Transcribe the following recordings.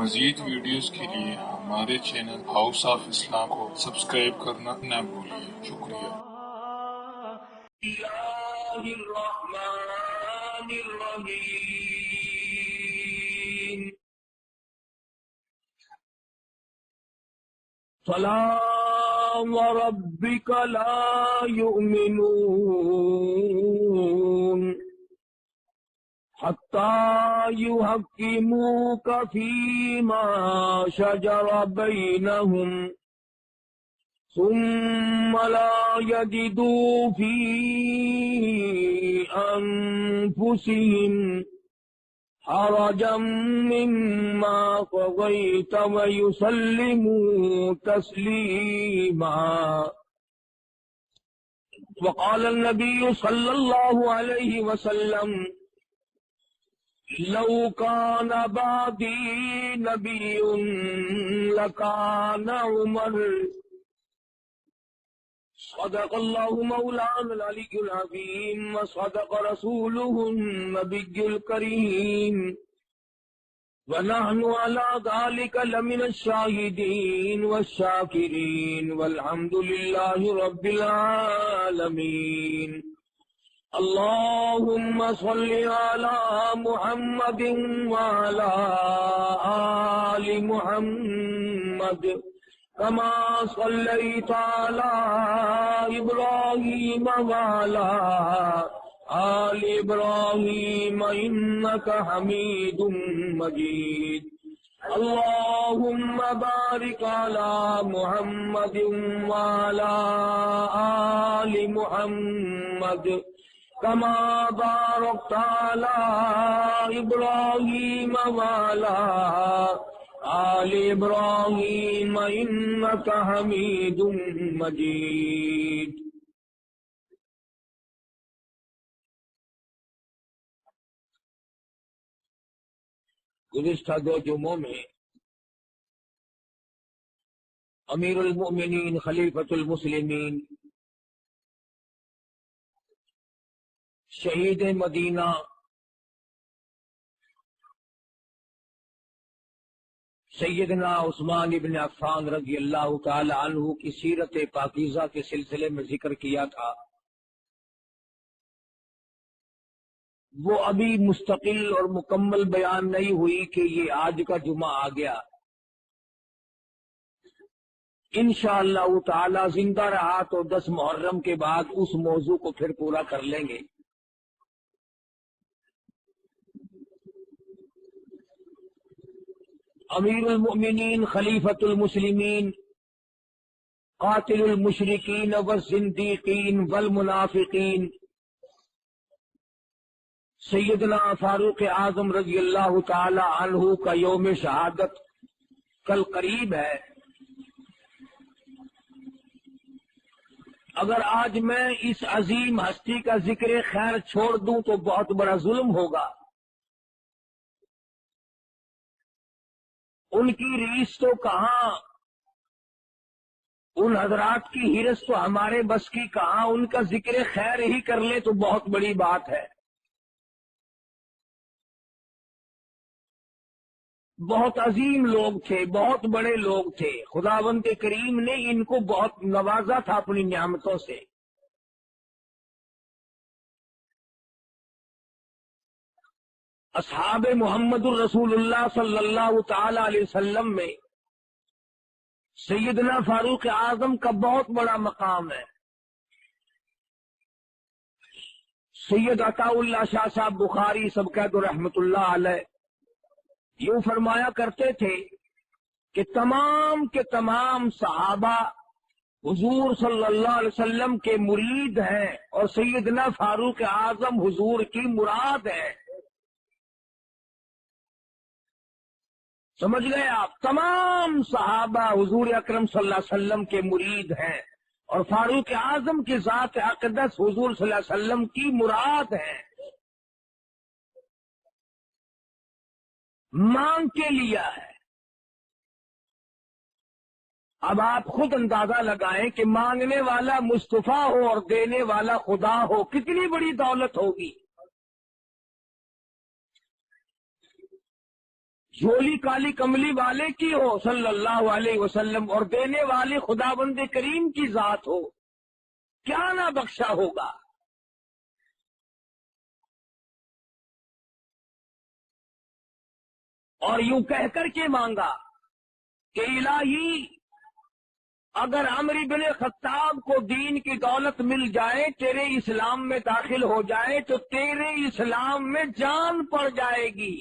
مزید ویڈیوز کے لیے ہمارے چینل ہاؤس آف اسلام کو سبسکرائب کرنا نہ بھولیے۔ شکریہ۔ اللہ الرحمن الرحیم۔ فلا وربك لا يؤمنون حتى يحكموك فيما شجر بينهم ثم لا يجدوا في أنفسهم حرجا مما قضيت ويسلموا تسليما۔ وقال النبي صلى الله عليه وسلم: لو كان بعدي نبي لكان عمر۔ صدق الله مولانا العلي العظيم وصدق رسوله النبي الكريم ونحن على ذلك لمن الشاهدين والشاكرين والحمد لله رب العالمين۔ اللهم صل على محمد وعلى آل محمد كما صليت على إبراهيم وعلى آل إبراهيم إنك حميد مجيد۔ اللهم بارك على محمد وعلى آل محمد كما باركت على إبراهيم وعلى آل إبراهيم إنك حميد مجيد۔ گزشتہ دو جمعوں میں امیر المؤمنین خلیفۃ المسلمین شہید مدینہ سیدنا عثمان ابن عفان رضی اللہ تعالی عنہ کی سیرت پاکیزہ کے سلسلے میں ذکر کیا تھا، وہ ابھی مستقل اور مکمل بیان نہیں ہوئی کہ یہ آج کا جمعہ آ گیا۔ انشاءاللہ تعالی زندہ رہا تو 10 محرم کے بعد اس موضوع کو پھر پورا کر لیں گے۔ امیر المؤمنین خلیفۃ المسلمین قاتل المشرکین والزندیقین والمنافقین سیدنا فاروق اعظم رضی اللہ تعالی عنہ کا یوم شہادت کل قریب ہے۔ اگر آج میں اس عظیم ہستی کا ذکر خیر چھوڑ دوں تو بہت بڑا ظلم ہوگا۔ ان کی ریس تو کہاں، ان حضرات کی ہرس تو ہمارے بس کی کہاں، ان کا ذکر خیر ہی کر لیں تو بہت بڑی بات ہے۔ بہت عظیم لوگ تھے، بہت بڑے لوگ تھے، خداوند کریم نے ان کو بہت نوازا تھا اپنی نعمتوں سے۔ اصحاب محمد الرسول اللہ صلی اللہ تعالی علیہ وسلم میں سیدنا فاروق اعظم کا بہت بڑا مقام ہے۔ سید عطا اللہ شاہ صاحب بخاری سبقت رحمت اللہ علیہ یوں فرمایا کرتے تھے کہ تمام کے تمام صحابہ حضور صلی اللہ علیہ وسلم کے مرید ہیں اور سیدنا فاروق اعظم حضور کی مراد ہے۔ سمجھ گئے آپ؟ تمام صحابہ حضور اکرم صلی اللہ علیہ وسلم کے مرید ہیں اور فاروق اعظم کی ذات اقدس حضور صلی اللہ علیہ وسلم کی مراد ہے۔ مانگ کے لیا ہے۔ اب آپ خود اندازہ لگائیں کہ مانگنے والا مصطفیٰ ہو اور دینے والا خدا ہو، کتنی بڑی دولت ہوگی۔ جھولی کالی کملی والے کی ہو صلی اللہ علیہ وسلم اور دینے والے خداوند کریم کی ذات ہو، کیا نہ بخشا ہوگا۔ اور یوں کہہ کر کے مانگا کہ الہی اگر عمر بن خطاب کو دین کی دولت مل جائے، تیرے اسلام میں داخل ہو جائے تو تیرے اسلام میں جان پڑ جائے گی۔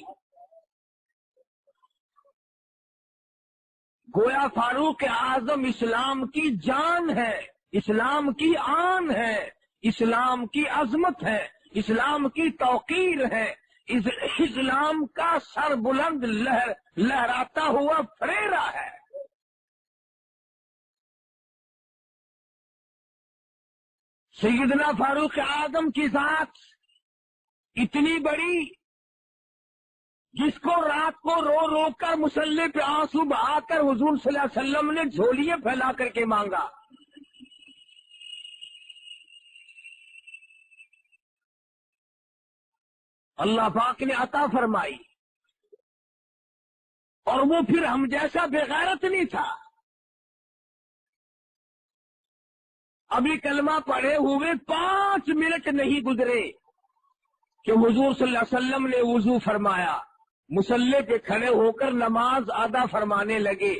گویا فاروق اعظم اسلام کی جان ہے، اسلام کی آن ہے، اسلام کی عظمت ہے، اسلام کی توقیر ہے، اسلام کا سر بلند لہراتا ہوا فریرا ہے۔ سیدنا فاروق اعظم کی ذات اتنی بڑی، جس کو رات کو رو رو کر مصلی پہ آنسو بہا کر حضور صلی اللہ علیہ وسلم نے جھولیاں پھیلا کر کے مانگا۔ اللہ پاک نے عطا فرمائی، اور وہ پھر ہم جیسا بے غیرت نہیں تھا۔ ابھی کلمہ پڑھے ہوئے 5 منٹ نہیں گزرے کہ حضور صلی اللہ علیہ وسلم نے وضو فرمایا، مصلی پہ کھڑے ہو کر نماز ادا فرمانے لگے۔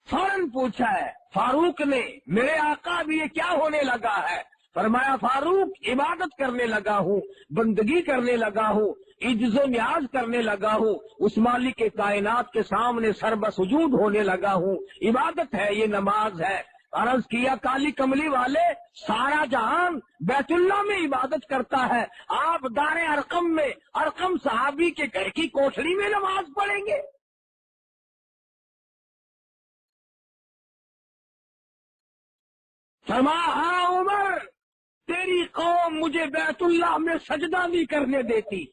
فوراً پوچھا ہے فاروق نے، میرے آقا اب یہ کیا ہونے لگا ہے؟ فرمایا فاروق عبادت کرنے لگا ہوں، بندگی کرنے لگا ہوں، عجز و نیاز کرنے لگا ہوں، اس مالک کے کائنات کے سامنے سر بسجود ہونے لگا ہوں۔ عبادت ہے، یہ نماز ہے۔ عرض کیا کالی کملی والے، سارا جہان بیت اللہ میں عبادت کرتا ہے، آپ دار ارقم میں، ارقم صحابی کے گھر کی کوٹھڑی میں نماز پڑھیں گے؟ فرمایا ہاں عمر، تیری قوم مجھے بیت اللہ میں سجدہ نہیں کرنے دیتی،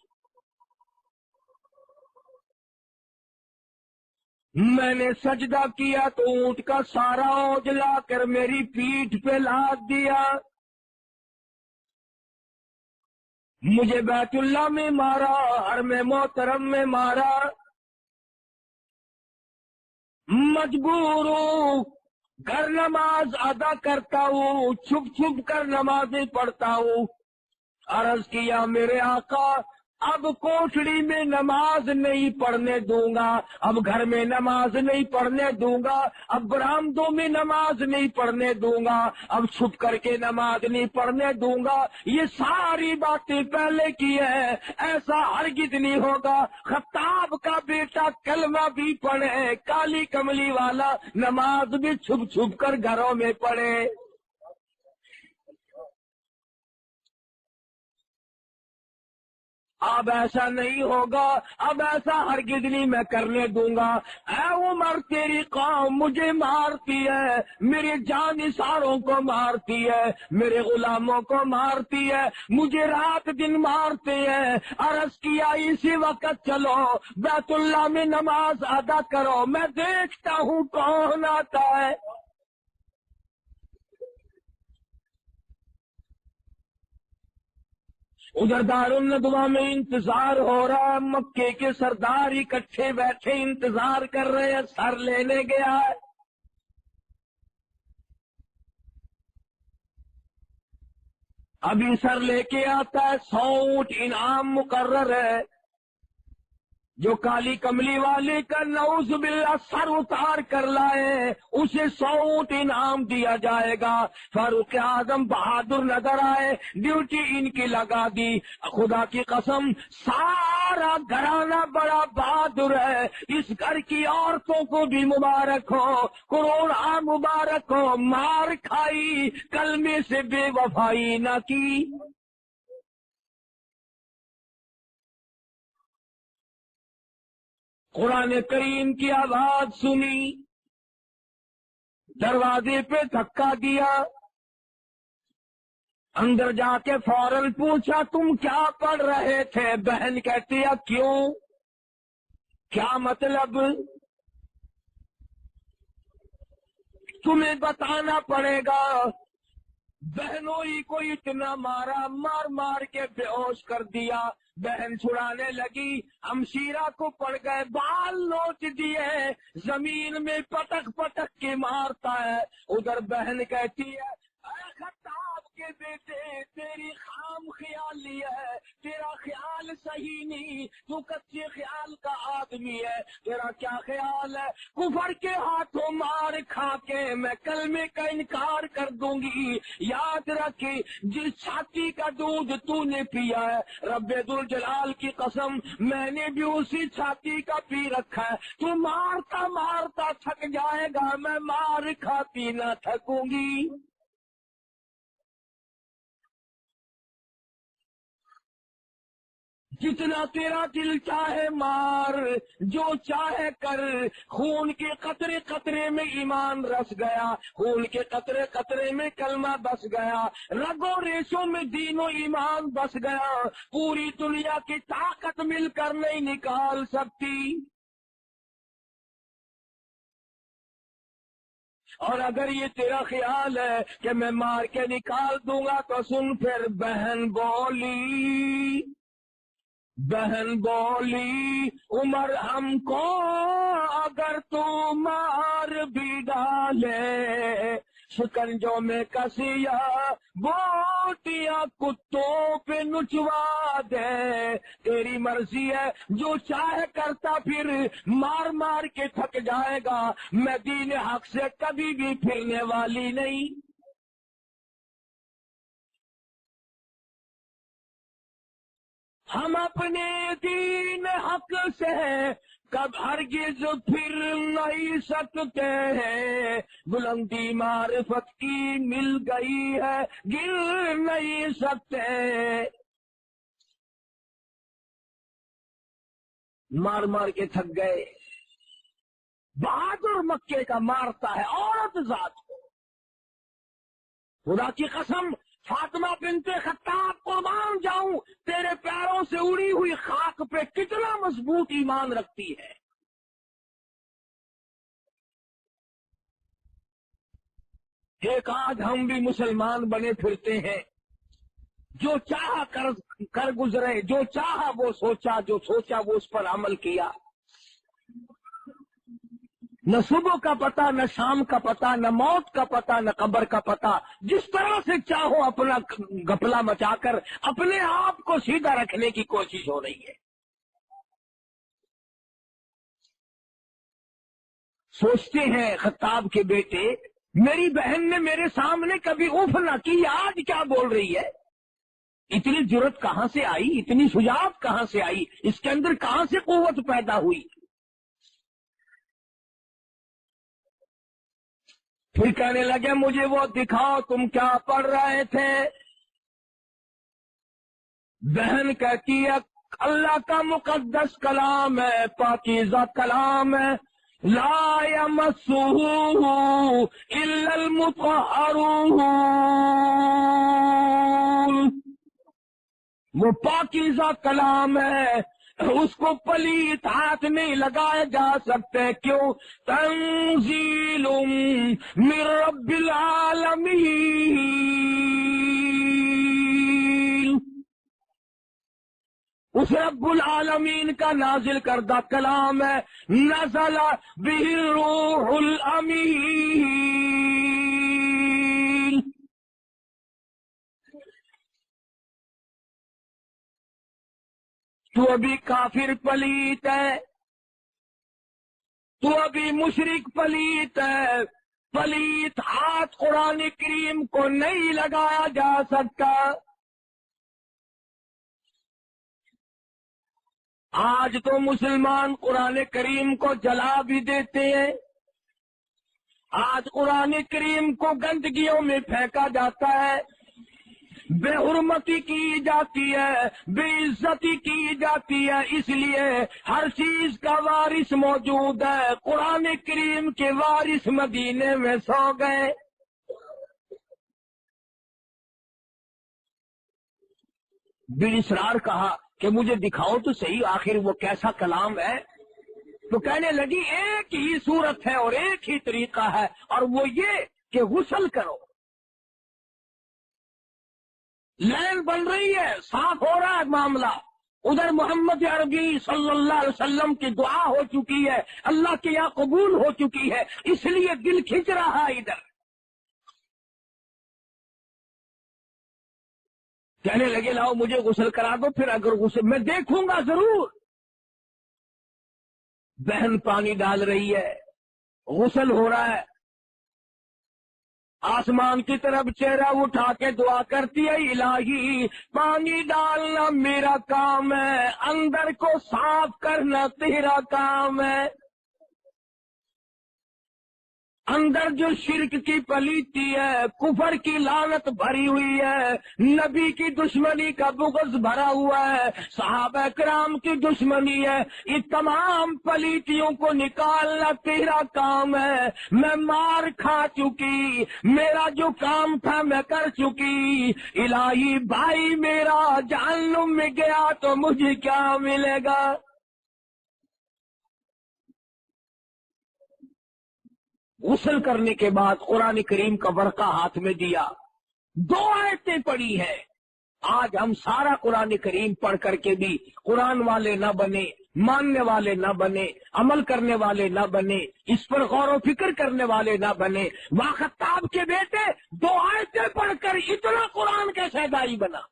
میں نے سجدہ کیا تو اونٹ کا سارا اوج لا کر میری پیٹھ پہ لاد دیا، مجھے بیت اللہ میں مارا، حرم محترم میں مارا، مجبور ہوں، گھر نماز ادا کرتا ہوں، چھپ چھپ کر نمازیں پڑھتا ہوں۔ عرض کیا میرے آقا اب کوٹھڑی میں نماز نہیں پڑھنے دوں گا، اب گھر میں نماز نہیں پڑھنے دوں گا، اب برآمدوں میں نماز نہیں پڑھنے دوں گا، اب چھپ کر کے نماز نہیں پڑھنے دوں گا۔ یہ ساری باتیں پہلے کی ہے، ایسا ہرگز نہیں ہوگا۔ خطاب کا بیٹا کلمہ بھی پڑھے، کالی کملی والا نماز بھی چھپ چھپ کر گھروں میں پڑھے۔ اب ایسا نہیں ہوگا، اب ایسا ہرگز نہیں میں کرنے دوں گا۔ اے عمر تیری قوم مجھے مارتی ہے، میرے جانثاروں کو مارتی ہے، میرے غلاموں کو مارتی ہے، مجھے رات دن مارتے ہیں۔ عرض کیا اسی وقت چلو بیت اللہ میں نماز ادا کرو، میں دیکھتا ہوں کون آتا ہے۔ ادھر دارالندوا میں انتظار ہو رہا ہے، مکے کے سردار اکٹھے بیٹھے انتظار کر رہے ہیں، سر لینے گیا ہے۔ ابھی سر لے کے آتا ہے، 100 اونٹ انعام مقرر ہے، جو کالی کملی والے کا نعوذ باللہ سر اتار کر لائے اسے 100 اونٹ انعام دیا جائے گا۔ فاروق اعظم بہادر نظر آئے، ڈیوٹی ان کی لگا دی۔ خدا کی قسم سارا گھرانہ بڑا بہادر ہے، اس گھر کی عورتوں کو بھی مبارک ہو، کروڑا مبارک ہو، مار کھائی کلمے سے بے وفائی نہ کی۔ قرآن کریم کی آواز سنی، دروازے پہ دھکا دیا، اندر جا کے فوراً پوچھا تم کیا پڑھ رہے تھے؟ بہن کہتی ہے کیوں، کیا مطلب؟ تمہیں بتانا پڑے گا۔ بہنوں ہی کو اتنا مارا، مار مار کے بے ہوش کر دیا۔ بہن چھڑانے لگی، ہمشیرہ کو پڑ گئے، بال نوچ دیے، زمین میں پٹک پٹک کے مارتا ہے۔ ادھر بہن کہتی ہے اے خطاب کے بیٹے، تیری خام خیالی ہے، تیرا خیال صحیح نہیں، تو کچے خیال کا آدمی ہے۔ تیرا کیا خیال ہے؟ کفر کے ہاتھوں مار کھا کے میں کلمے کا انکار کر دوں گی۔ یاد رکھ، جس چھاتی کا دودھ تو نے پیا ہے، رب ذوالجلال کی قسم میں نے بھی اسی چھاتی کا پی رکھا ہے۔ تو مارتا مارتا تھک جائے گا، میں مار کھاتی نہ تھکوں گی۔ جتنا تیرا دل چاہے مار، جو چاہے کر، خون کے قطرے قطرے میں ایمان رس گیا، خون کے قطرے قطرے میں کلمہ بس گیا، رگوں ریشوں میں دین و ایمان بس گیا۔ پوری دنیا کی طاقت مل کر نہیں نکال سکتی۔ اور اگر یہ تیرا خیال ہے کہ میں مار کے نکال دوں گا تو سن پھر، بہن بولی، بہن بولی عمر ہم کو اگر تو مار بھی ڈالے، شکنجوں میں کسیا بوٹیاں کتوں پہ نچوا دے، تیری مرضی ہے، جو چاہے کرتا پھر، مار مار کے تھک جائے گا، میں دین حق سے کبھی بھی پھرنے والی نہیں۔ ہم اپنے دین حق سے کب ہرگز پھر نہیں سکتے ہیں، بلندی معرفت کی مل گئی ہے، گر نہیں سکتے۔ مار مار کے تھک گئے۔ بہادر مکے کا مارتا ہے عورت ذات کو، خدا کی قسم فاطمہ بنت خطاب قربان جاؤں، تیرے پیروں سے اڑی ہوئی خاک پہ کتنا مضبوط ایمان رکھتی ہے۔ ایک آج ہم بھی مسلمان بنے پھرتے ہیں، جو چاہا کر گزرے، جو چاہا وہ سوچا، جو سوچا وہ اس پر عمل کیا۔ نہ صبح کا پتہ، نہ شام کا پتہ، نہ موت کا پتہ، نہ قبر کا پتہ۔ جس طرح سے چاہو اپنا گھپلا مچا کر اپنے آپ کو سیدھا رکھنے کی کوشش ہو رہی ہے۔ سوچتے ہیں خطاب کے بیٹے، میری بہن نے میرے سامنے کبھی اف نہ کی، آج کیا بول رہی ہے؟ اتنی جرت کہاں سے آئی؟ اتنی شجاعت کہاں سے آئی؟ اس کے اندر کہاں سے قوت پیدا ہوئی؟ پھر کہنے لگے مجھے وہ دکھاؤ تم کیا پڑھ رہے تھے۔ بہن کہتی ہے اللہ کا مقدس کلام ہے، پاکیزہ کلام ہے، لا یمسہ الا المطہرون، وہ پاکیزہ کلام ہے، اس کو پلیت ہاتھ نہیں لگائے جا سکتے۔ کیوں؟ تنزیل من رب العالمین، اس رب العالمین کا نازل کردہ کلام ہے، نزل بہ الروح الامین۔ تو ابھی کافر پلیت ہے، تو ابھی مشرک پلیت ہے، پلیت ہاتھ قرآن کریم کو نہیں لگایا جا سکتا۔ آج تو مسلمان قرآن کریم کو جلا بھی دیتے ہیں، آج قرآن کریم کو گندگیوں میں پھینکا جاتا ہے، بے حرمتی کی جاتی ہے، بے عزتی کی جاتی ہے، اس لیے ہر چیز کا وارث موجود ہے۔ قرآن کریم کے وارث مدینے میں سو گئے۔ بِالْإِصْرَارِ کہا کہ مجھے دکھاؤ تو صحیح، آخر وہ کیسا کلام ہے؟ تو کہنے لگی ایک ہی صورت ہے اور ایک ہی طریقہ ہے، اور وہ یہ کہ غسل کرو۔ لائن بن رہی ہے، صاف ہو رہا ہے معاملہ. ادھر محمد عربی صلی اللہ علیہ وسلم کی دعا ہو چکی ہے، اللہ کے یہاں قبول ہو چکی ہے، اس لیے دل کھنچ رہا ہے ادھر. کہنے لگے لاؤ مجھے غسل کرا دو، پھر اگر غسل میں دیکھوں گا ضرور. بہن پانی ڈال رہی ہے، غسل ہو رہا ہے، آسمان کی طرف چہرہ اٹھا کے دعا کرتی ہے، الہی پانی ڈالنا میرا کام ہے، اندر کو صاف کرنا تیرا کام ہے. اندر جو شرک کی پلیتی ہے، کفر کی لعنت بھری ہوئی ہے، نبی کی دشمنی کا بغض بھرا ہوا ہے، صحابہ کرام کی دشمنی ہے، یہ تمام پلیتیوں کو نکالنا تیرا کام ہے. میں مار کھا چکی، میرا جو کام تھا میں کر چکی. الہی بھائی میرا جہنم میں گیا تو مجھے کیا ملے گا؟ غسل کرنے کے بعد قرآن کریم کا ورقہ ہاتھ میں دیا، 2 آیتیں پڑھی ہیں. آج ہم سارا قرآن کریم پڑھ کر کے بھی قرآن والے نہ بنے، ماننے والے نہ بنے، عمل کرنے والے نہ بنے، اس پر غور و فکر کرنے والے نہ بنے. واخطاب کے بیٹے 2 آیتیں پڑھ کر اتنا قرآن کیسے دائی بنا؟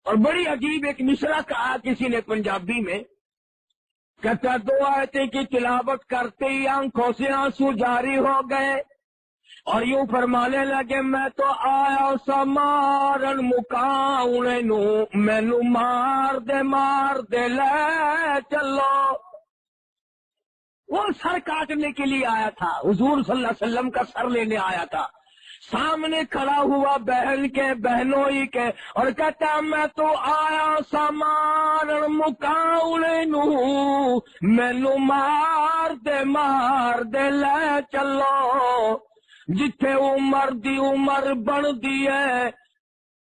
اور بڑی عجیب ایک مصرع کہا کسی نے پنجابی میں، کہتا 2 آیتیں کی تلاوت کرتے ہی آنکھوں سے آنسو جاری ہو گئے اور یوں فرمانے لگے، میں تو آیا سا مارن مکاؤنے نو، مینو مار دے لے چلو. وہ سر کاٹنے کے لیے آیا تھا، حضور صلی اللہ علیہ وسلم کا سر لینے آیا تھا. سامنے کھڑا ہوا بہن کے بہنوئی کے اور کہتا میں تو آیا سامان مکاؤنے نو، مینو مار دے لے چلو. جتھے عمر دی عمر بن دی ہے،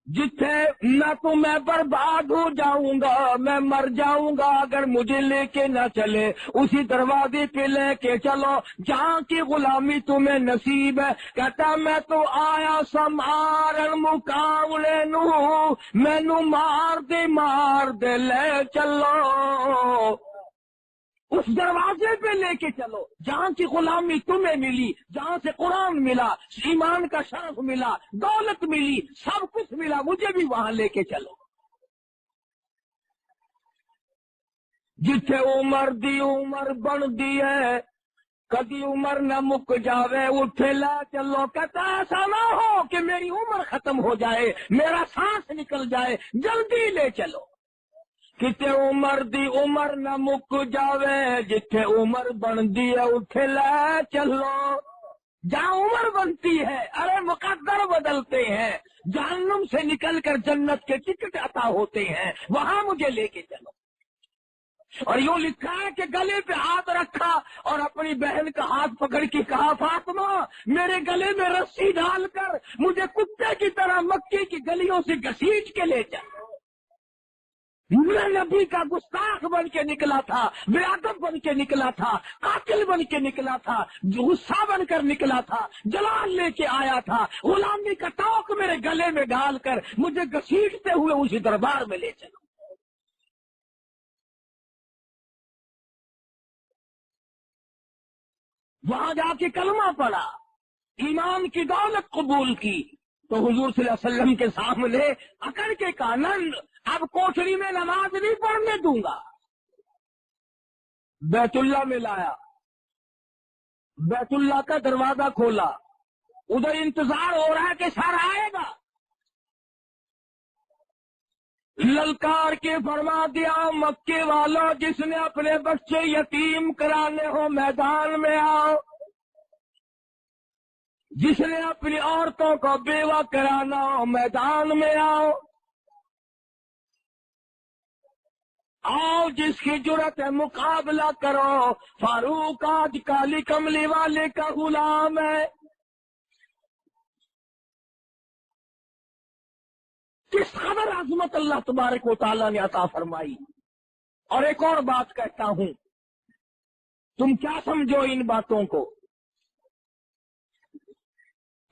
جتھے نہ تو میں برباد ہو جاؤں گا، میں مر جاؤں گا اگر مجھے لے کے نہ چلے. اسی دروازے پہ لے کے چلو جہاں کی غلامی تمہیں نصیب ہے. کہتا میں تو آیا سمارن مقابلے نو، مینو مار دے لے چلو. اس دروازے پہ لے کے چلو جہاں کی غلامی تمہیں ملی، جہاں سے قرآن ملا، ایمان کا شرف ملا، دولت ملی، سب کچھ ملا، مجھے بھی وہاں لے کے چلو. جتھے عمر دی عمر بن دی ہے، کدی عمر نہ مک جاوے، اٹھے لا چلو. کہتا ایسا نہ ہو کہ میری عمر ختم ہو جائے، میرا سانس نکل جائے، جلدی لے چلو. کتے عمر دی عمر نہ مک جاوے، جتھے عمر بن دی ہے اٹھے لے چلو. جہاں عمر بنتی ہے، ارے مقدر بدلتے ہیں، جہنم سے نکل کر جنت کے ٹکٹ عطا ہوتے ہیں، وہاں مجھے لے کے چلو. اور یوں لکھا ہے کہ گلے پہ ہاتھ رکھا اور اپنی بہن کا ہاتھ پکڑ کے کہا، فاطمہ میرے گلے میں رسی ڈال کر مجھے کتے کی طرح مکے کی گلیوں سے گھسیٹ کے لے جا. میں نبی کا گستاخ بن کے نکلا تھا، بے ادب بن کے نکلا تھا، قاتل بن کے نکلا تھا، غصہ بن کر نکلا تھا، جلال لے کے آیا تھا، غلامی کا توق میرے گلے میں ڈال کر مجھے گھسیٹتے ہوئے اسی دربار میں لے چلو. وہاں جا کے کلمہ پڑا، ایمان کی دولت قبول کی، تو حضور صلی اللہ علیہ وسلم کے سامنے اکڑ کے کہا، نند اب کوٹھری میں نماز نہیں پڑھنے دوں گا. بیت اللہ میں لایا، بیت اللہ کا دروازہ کھولا، ادھر انتظار ہو رہا ہے کہ سر آئے گا. للکار کے فرما دیا، مکے والوں جس نے اپنے بچے یتیم کرانے ہو میدان میں آؤ، جس نے اپنی عورتوں کو بیوہ کرانا ہو میدان میں آؤ. آؤ جس کی جرت ہے مقابلہ کرو، فاروق آج کالی کملی والے کا غلام ہے. کس قدر عظمت اللہ تبارک و تعالیٰ نے عطا فرمائی. اور ایک اور بات کہتا ہوں، تم کیا سمجھو ان باتوں کو،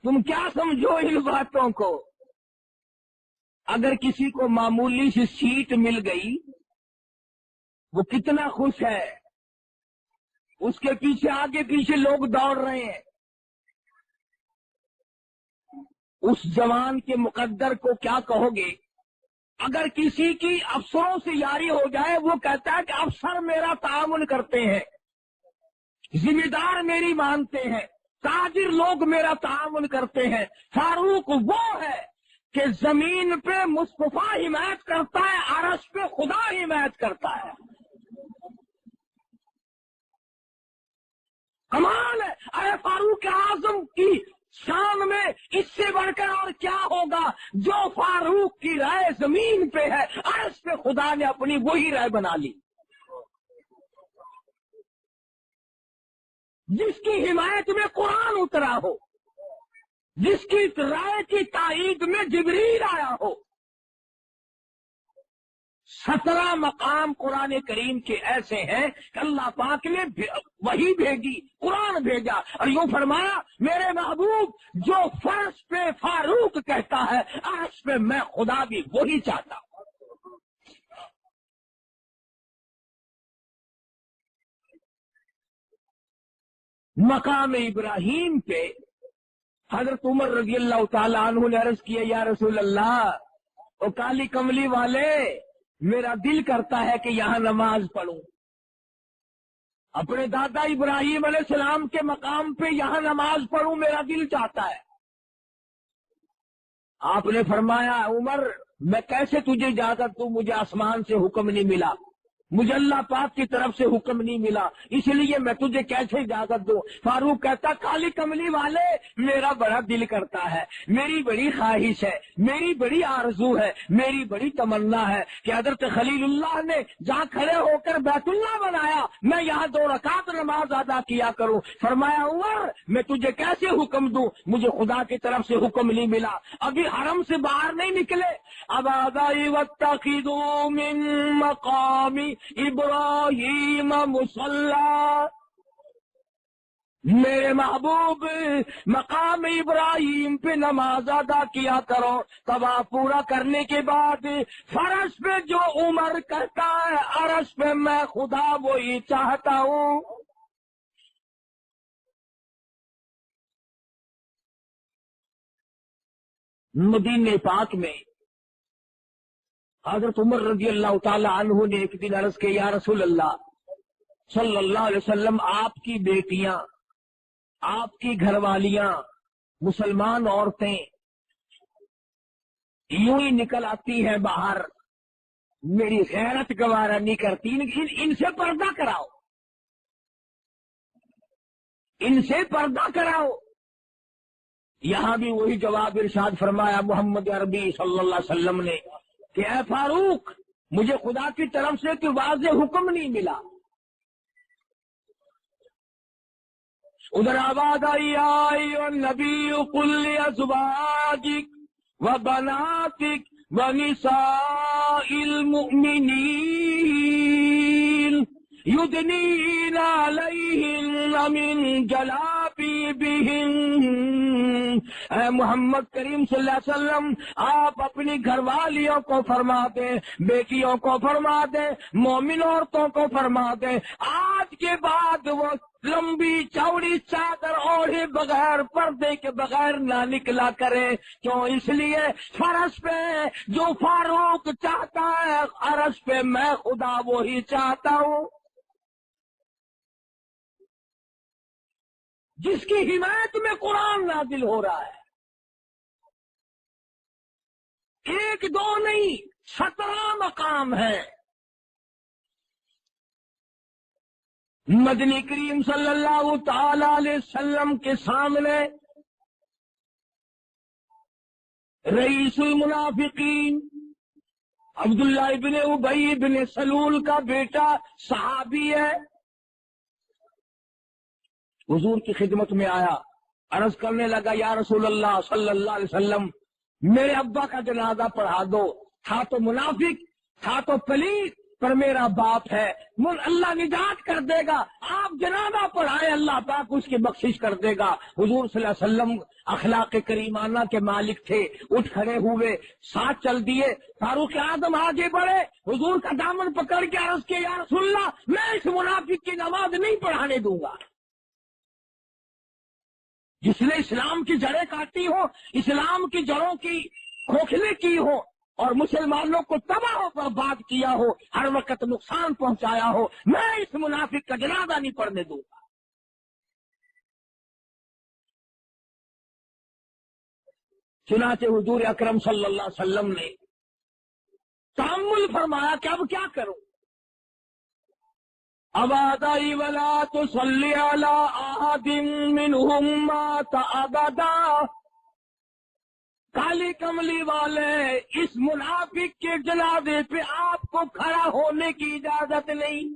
تم کیا سمجھو ان باتوں کو؟ اگر کسی کو معمولی سی سیٹ مل گئی وہ کتنا خوش ہے، اس کے پیچھے آگے پیچھے لوگ دوڑ رہے ہیں. اس جوان کے مقدر کو کیا کہو گے؟ اگر کسی کی افسروں سے یاری ہو جائے، وہ کہتا ہے کہ افسر میرا تعاون کرتے ہیں، ذمہ دار میری مانتے ہیں، تاجر لوگ میرا تعاون کرتے ہیں. فاروق وہ ہے کہ زمین پہ مصطفیٰ حمایت کرتا ہے، عرش پہ خدا حمایت کرتا ہے. کمال ہے. ارے فاروق اعظم کی شان میں اس سے بڑھ کر اور کیا ہوگا؟ جو فاروق کی رائے زمین پہ ہے، عرش پہ خدا نے اپنی وہی رائے بنا لی. جس کی حمایت میں قرآن اترا ہو، جس کی رائے کی تائید میں جبریل آیا ہو. 17 مقام قرآن کریم کے ایسے ہیں کہ اللہ پاک نے وہی بھیجی، قرآن بھیجا، اور یوں فرمایا میرے محبوب جو فرش پہ فاروق کہتا ہے، عرش پہ میں خدا بھی وہی چاہتا ہوں. مقام ابراہیم پہ حضرت عمر رضی اللہ تعالیٰ عنہ نے عرض کیا یا رسول اللہ، او کالی کملی والے، میرا دل کرتا ہے کہ یہاں نماز پڑھوں. اپنے دادا ابراہیم علیہ السلام کے مقام پہ یہاں نماز پڑھوں، میرا دل چاہتا ہے. آپ نے فرمایا عمر میں کیسے تجھے اجازت دوں، مجھے آسمان سے حکم نہیں ملا، مجھے اللہ پاک کی طرف سے حکم نہیں ملا، اس لیے میں تجھے کیسے اجازت دوں. فاروق کہتا کالی کملی والے، میرا بڑا دل کرتا ہے، میری بڑی خواہش ہے، میری بڑی آرزو ہے، میری بڑی تمنا ہے کہ حضرت خلیل اللہ نے جہاں کھڑے ہو کر بیت اللہ بنایا، میں یہاں 2 رکعت نماز ادا کیا کروں. فرمایا عمر میں تجھے کیسے حکم دوں، مجھے خدا کی طرف سے حکم نہیں ملا، ابھی حرم سے باہر نہیں نکلے. اب آدائی واتخذوا من مقامی ابراہیم مصلی، میرے محبوب مقام ابراہیم پہ نماز ادا کیا کرو. طواف پورا کرنے کے بعد فرش پہ جو عمر کہتا ہے، عرش پہ میں خدا وہی چاہتا ہوں. مدینہ پاک میں حضرت عمر رضی اللہ تعالی عنہ نے ایک دن عرض کیا یا رسول اللہ صلی اللہ علیہ وسلم، آپ کی بیٹیاں، آپ کی گھر والیاں، مسلمان عورتیں یوں ہی نکل آتی ہیں باہر، میری غیرت گوارا نہیں کرتی، ان سے پردہ کراؤ، ان سے پردہ کراؤ. یہاں بھی وہی جواب ارشاد فرمایا محمد عربی صلی اللہ علیہ وسلم نے کہ اے فاروق مجھے خدا کی طرف سے کوئی واضح حکم نہیں ملا. ادھر آواز آئی نبی قل لأزواجک وبناتک ونساء المؤمنین یدنین علیہن من جلابیبہن. اے محمد کریم صلی اللہ علیہ وسلم آپ اپنی گھر والیوں کو فرما دیں، بیٹیوں کو فرما دیں، مومن عورتوں کو فرما دیں، آج کے بعد وہ لمبی چوڑی چادر اوڑھے بغیر، پردے کے بغیر نہ نکلا کرے. کیوں؟ اس لیے فرش پہ جو فاروق چاہتا ہے، عرش پہ میں خدا وہی چاہتا ہوں. جس کی حمایت میں قرآن نازل ہو رہا ہے، 1 2 نہیں 17 مقام ہیں. مدنی کریم صلی اللہ تعالی علیہ وسلم کے سامنے رئیس المنافقین عبداللہ ابن ابی ابن سلول کا بیٹا صحابی ہے، حضور کی خدمت میں آیا، عرض کرنے لگا یا رسول اللہ صلی اللہ علیہ وسلم میرے ابا کا جنازہ پڑھا دو. تھا تو منافق، تھا تو پلیت، پر میرا باپ ہے، اللہ نجات کر دے گا. آپ جنازہ پڑھائیں, اللہ پاک اس کی بخشش کر دے گا. حضور صلی اللہ علیہ وسلم اخلاق کریمانہ کے مالک تھے, اٹھ کھڑے ہوئے, ساتھ چل دیے. فاروق اعظم آگے بڑھے, حضور کا دامن پکڑ کے عرض کیا, یا رسول اللہ میں اس منافق کی نماز نہیں پڑھانے دوں گا. جس نے اسلام کی جڑیں کاٹی ہو, اسلام کی جڑوں کی کھوکھلے کی ہو, اور مسلمانوں کو تباہ و برباد کیا ہو, ہر وقت نقصان پہنچایا ہو, میں اس منافق کا جنازہ نہیں پڑھنے دوں گا. چنانچہ حضور اکرم صلی اللہ علیہ وسلم نے تأمل فرمایا کہ اب کیا کروں. ابادائی ولا تصلی علی احد منہم مات ابدا. کالی کملی والے, اس منافق کے جنازے پہ آپ کو کھڑا ہونے کی اجازت نہیں.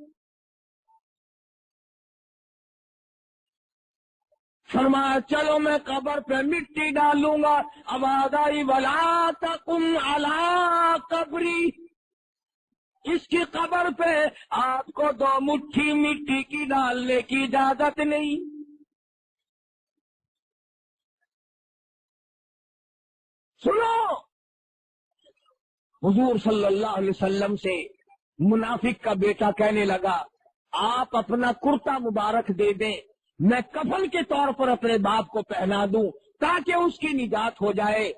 فرمایا چلو میں قبر پہ مٹی ڈالوں گا. ابادائی ولا تقم علی قبری, اس کی قبر پہ آپ کو 2 مٹھی مٹی کی ڈالنے کی اجازت نہیں. سنو, حضور صلی اللہ علیہ وسلم سے منافق کا بیٹا کہنے لگا, آپ اپنا کرتا مبارک دے دیں, میں کفن کے طور پر اپنے باپ کو پہنا دوں تاکہ اس کی نجات ہو جائے.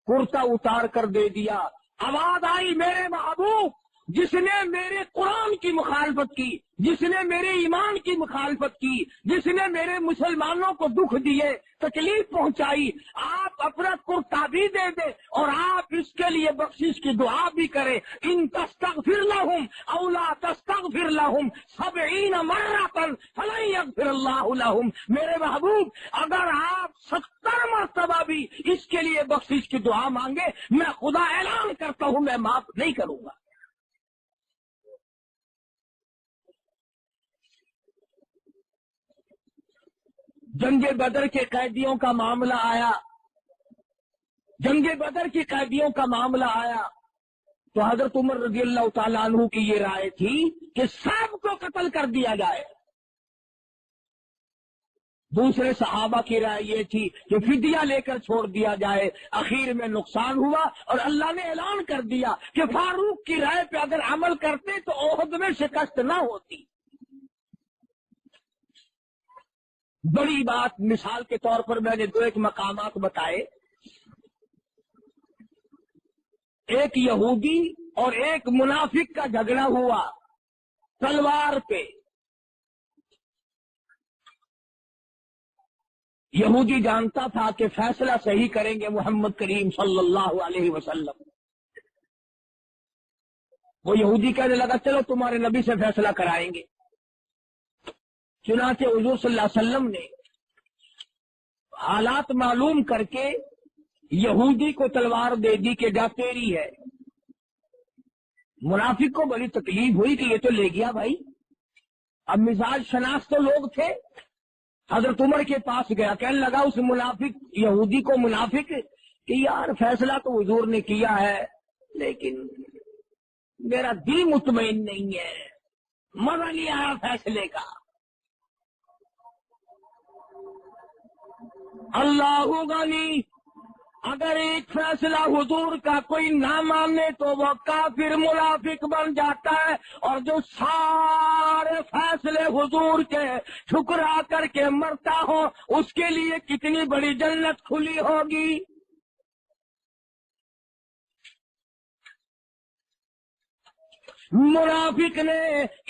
کرتا اتار کر دے دیا. آواز آئی, میرے محبوب, جس نے میرے قرآن کی مخالفت کی, جس نے میرے ایمان کی مخالفت کی, جس نے میرے مسلمانوں کو دکھ دیے, تکلیف پہنچائی, آپ اپنا کرتا بھی دے دیں اور آپ اس کے لیے بخشش کی دعا بھی کریں. ان تستغفر لهم او لا تستغفر لهم 70 مرة فلن يغفر الله لهم. میرے محبوب, اگر آپ 70 مرتبہ بھی اس کے لیے بخشش کی دعا مانگے, میں خدا اعلان کرتا ہوں میں معاف نہیں کروں گا. جنگ بدر کے قیدیوں کا معاملہ آیا, جنگ بدر کے قیدیوں کا معاملہ آیا تو حضرت عمر رضی اللہ تعالیٰ عنہ کی یہ رائے تھی کہ سب کو قتل کر دیا جائے. دوسرے صحابہ کی رائے یہ تھی کہ فدیہ لے کر چھوڑ دیا جائے. اخیر میں نقصان ہوا اور اللہ نے اعلان کر دیا کہ فاروق کی رائے پہ اگر عمل کرتے تو احد میں شکست نہ ہوتی. بڑی بات مثال کے طور پر میں نے 2 مقامات بتائے. ایک یہودی اور ایک منافق کا جھگڑا ہوا تلوار پہ. یہودی جانتا تھا کہ فیصلہ صحیح کریں گے محمد کریم صلی اللہ علیہ وسلم. وہ یہودی کہنے لگا چلو تمہارے نبی سے فیصلہ کرائیں گے. چنانچہ حضور صلی اللہ علیہ وسلم نے حالات معلوم کر کے یہودی کو تلوار دے دی کہ جا تیری ہے. منافق کو بڑی تکلیف ہوئی کہ یہ تو لے گیا بھائی. اب مزاج شناس تو لوگ تھے. حضرت عمر کے پاس گیا, کہنے لگا اس منافق یہودی کو منافق کہ یار فیصلہ تو حضور نے کیا ہے لیکن میرا دل مطمئن نہیں ہے, مزہ نہیں آیا فیصلے کا. اللہ غنی, اگر ایک فیصلہ حضور کا کوئی نہ مانے تو وہ کافر منافق بن جاتا ہے, اور جو سارے فیصلے حضور کے ٹھکرا کر کے مرتا ہو اس کے لیے کتنی بڑی جنت کھلی ہوگی. منافق نے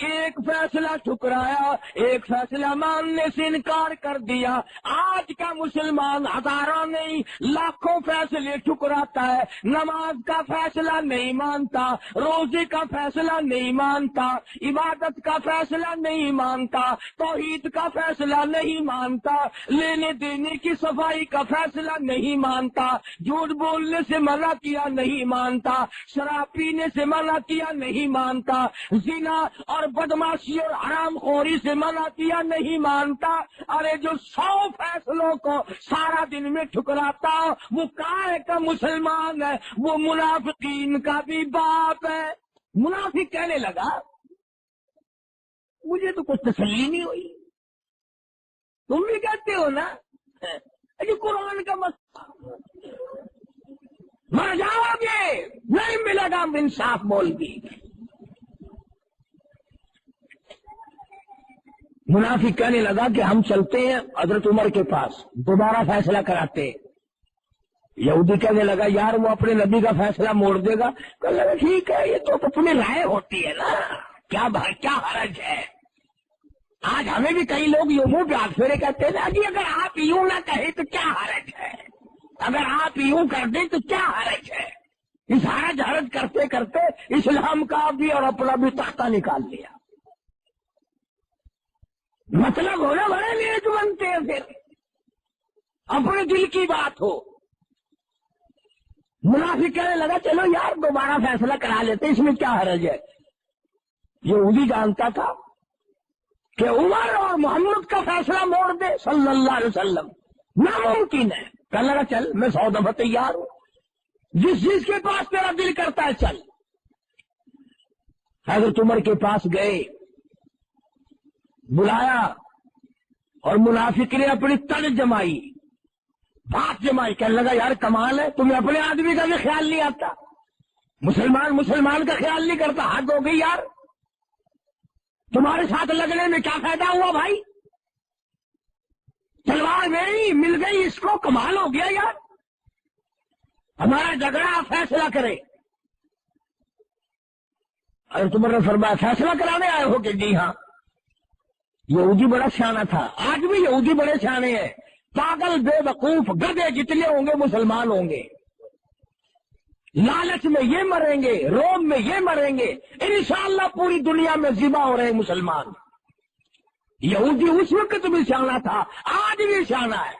ایک فیصلہ ٹھکرایا, ایک فیصلہ ماننے سے انکار کر دیا. آج کا مسلمان ہزاروں نہیں لاکھوں فیصلے ٹھکراتا ہے. نماز کا فیصلہ نہیں مانتا, روزے کا فیصلہ نہیں مانتا, عبادت کا فیصلہ نہیں مانتا, توحید کا فیصلہ نہیں مانتا, لینے دینے کی صفائی کا فیصلہ نہیں مانتا, جھوٹ بولنے سے منع کیا نہیں مانتا, شراب پینے سے منع کیا نہیں مانتا, زنا اور بدماشی اور حرام خوری سے منع کیا نہیں مانتا. ارے جو 100 فیصلوں کو سارا دن میں ٹھکراتا وہ کائے کا مسلمان ہے, وہ منافقین کا بھی باپ ہے. منافق کہنے لگا مجھے تو کچھ تسلی نہیں ہوئی. تم بھی کہتے ہو نا یہ قرآن کا مسئلہ مر جاؤ گے نہیں ملے گا انصاف بول دی. منافق کہنے لگا کہ ہم چلتے ہیں حضرت عمر کے پاس دوبارہ فیصلہ کراتے. یہودی کہنے لگا یار وہ اپنے نبی کا فیصلہ موڑ دے گا. کہنے لگا ٹھیک ہے یہ تو اپنی رائے ہوتی ہے نا, کیا حرج ہے. آج ہمیں بھی کئی لوگ یوں منہ پہ پھیرے کہتے ہیں جی اگر آپ یوں نہ کہیں تو کیا حرج ہے, اگر آپ یوں کر دیں تو کیا حرج ہے. اس حرج کرتے کرتے اسلام کا بھی اور اپنا بھی تختہ نکال لیا. مطلب ہونا بڑے نیک بنتے ہیں پھر اپنے دل کی بات ہو. منافق کہنے لگا چلو یار دوبارہ فیصلہ کرا لیتے اس میں کیا حرج ہے. یہودی جانتا تھا کہ عمر اور محمد کا فیصلہ موڑ دے صلی اللہ علیہ وسلم ناممکن ہے. کہنے لگا چل میں 100 دفعہ تیار ہوں, جس چیز کے پاس تیرا دل کرتا ہے چل. حضرت عمر کے پاس گئے, بلایا اور منافق نے اپنی تن جمائی, بات جمائی. کہنے لگا یار کمال ہے, تمہیں اپنے آدمی کا بھی خیال نہیں آتا, مسلمان کا خیال نہیں کرتا. حد ہو گئی یار, تمہارے ساتھ لگنے میں کیا فائدہ ہوا بھائی, تلوار میری مل گئی اس کو, کمال ہو گیا یار. ہمارا جھگڑا فیصلہ کرے. اور تمہارے نے فرمایا فیصلہ کرانے آئے ہو کہ جی ہاں. یہودی بڑا سیانا تھا, آج بھی یہودی بڑے سیانے ہیں. پاگل بے وقوف گدھے جتنے ہوں گے مسلمان ہوں گے. لالچ میں یہ مریں گے, روب میں یہ مریں گے, انشاءاللہ پوری دنیا میں ذبح ہو رہے مسلمان. یہودی اس وقت بھی سیانا تھا, آج بھی سیانا ہے.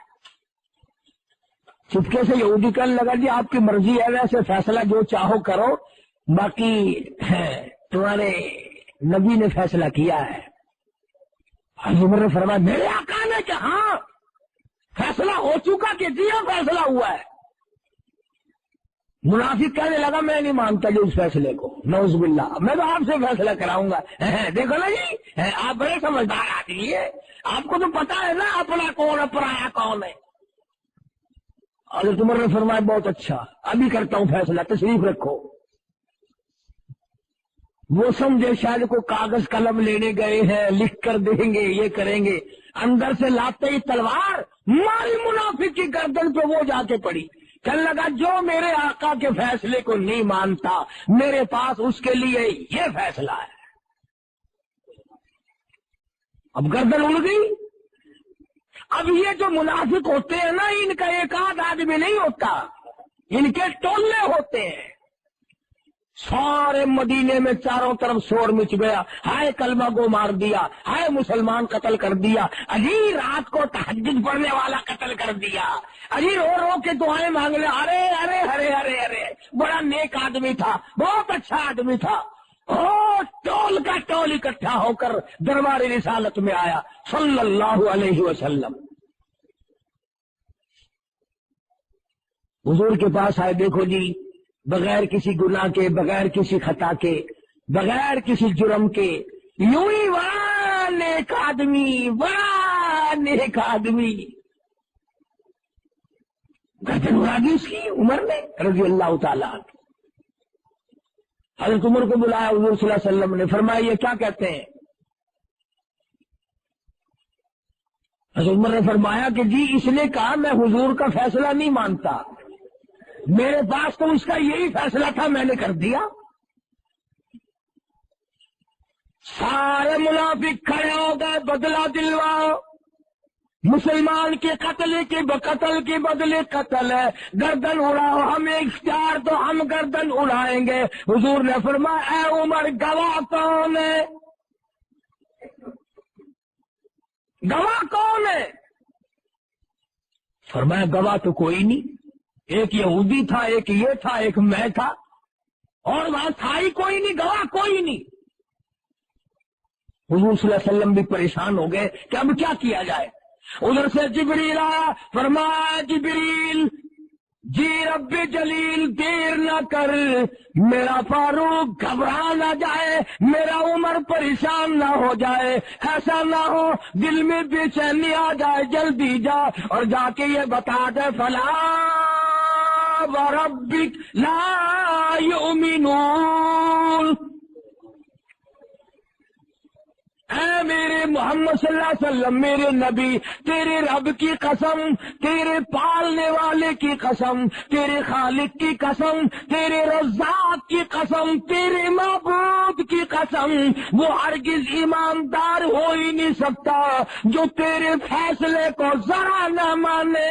چپکے سے یہودی کہنے لگا جی آپ کی مرضی ہے, ویسے فیصلہ جو چاہو کرو, باقی تمہارے نبی نے فیصلہ کیا ہے. عمر نے فرمایا میرے آقا نے کہ ہاں فیصلہ ہو چکا کہ جی ہاں فیصلہ ہوا ہے. منافق کہنے لگا میں نہیں مانتا جو اس فیصلے کو, نعوذ باللہ, میں تو آپ سے فیصلہ کراؤں گا. دیکھو نا جی آپ بڑے سمجھدار آدمی ہیں, آپ کو تو پتا ہے نا اپنا کون ہے پرایا کون ہے. حضرت عمر نے فرمایا بہت اچھا, ابھی کرتا ہوں فیصلہ, تشریف رکھو. وہ سمجھے شاید کو کاغذ قلم لینے گئے ہیں, لکھ کر دیں گے, یہ کریں گے. اندر سے لاتے ہی تلوار ماری منافق کی گردن پہ وہ جا کے پڑی. کہنے لگا جو میرے آقا کے فیصلے کو نہیں مانتا میرے پاس اس کے لیے یہ فیصلہ ہے. اب گردن اڑ گئی. اب یہ جو منافق ہوتے ہیں نا, ان کا ایک آدھ آدمی نہیں ہوتا, ان کے ٹولے ہوتے ہیں. سارے مدینے میں چاروں طرف شور مچ گیا, ہائے کلمہ کو مار دیا, ہائے مسلمان قتل کر دیا, اجی رات کو تہجد پڑھنے والا قتل کر دیا, اجی رو رو کے دعائیں مانگ لے, ارے ارے ارے ارے ارے بڑا نیک آدمی تھا, بہت اچھا آدمی تھا. ٹول کا ٹول اکٹھا ہو کر دربار رسالت میں آیا صلی اللہ علیہ وسلم. حضور کے پاس آئے, دیکھو جی بغیر کسی گناہ کے, بغیر کسی خطا کے, بغیر کسی جرم کے, یوں ہی بڑا نیک آدمی, بڑا نیک آدمی. گردن اڑا دی اس کی عمر نے رضی اللہ تعالیٰ. حضرت عمر کو بلایا حضور صلی اللہ علیہ وسلم نے, فرمایا یہ کیا کہتے ہیں؟ حضرت عمر نے فرمایا کہ جی اس نے کہا میں حضور کا فیصلہ نہیں مانتا, میرے پاس تو اس کا یہی فیصلہ تھا, میں نے کر دیا. سارے منافق کھڑے ہو گئے, بدلہ دلواؤ, مسلمان کے قتل کے بدلے قتل ہے, گردن اڑاؤ, ہمیں اختیار تو ہم گردن اڑائیں گے. حضور نے فرمایا اے عمر گواہ کون ہے؟ گواہ کون ہے؟ فرمایا گواہ تو کوئی نہیں, ایک یہودی تھا, ایک یہ تھا, ایک میں تھا, اور وہاں تھا ہی کوئی نہیں, گواہ کوئی نہیں. حضور صلی اللہ علیہ وسلم بھی پریشان ہو گئے کہ اب کیا کیا جائے. ادھر سے جبریل آیا, فرمایا جبریل جی رب جلیل دیر نہ کر، میرا فاروق گھبرا نہ جائے، میرا عمر پریشان نہ ہو جائے، ایسا نہ ہو دل میں بے چینی آ جائے، جلدی جا اور جا کے یہ بتا دے فلا وربک لا یؤمنون، اے میرے محمد صلی اللہ علیہ وسلم، میرے نبی، تیرے رب کی قسم، تیرے پالنے والے کی قسم، تیرے خالق کی قسم، تیرے رزاق کی قسم، تیرے معبود کی قسم، وہ ہرگز ایماندار ہو ہی نہیں سکتا جو تیرے فیصلے کو ذرا نہ مانے۔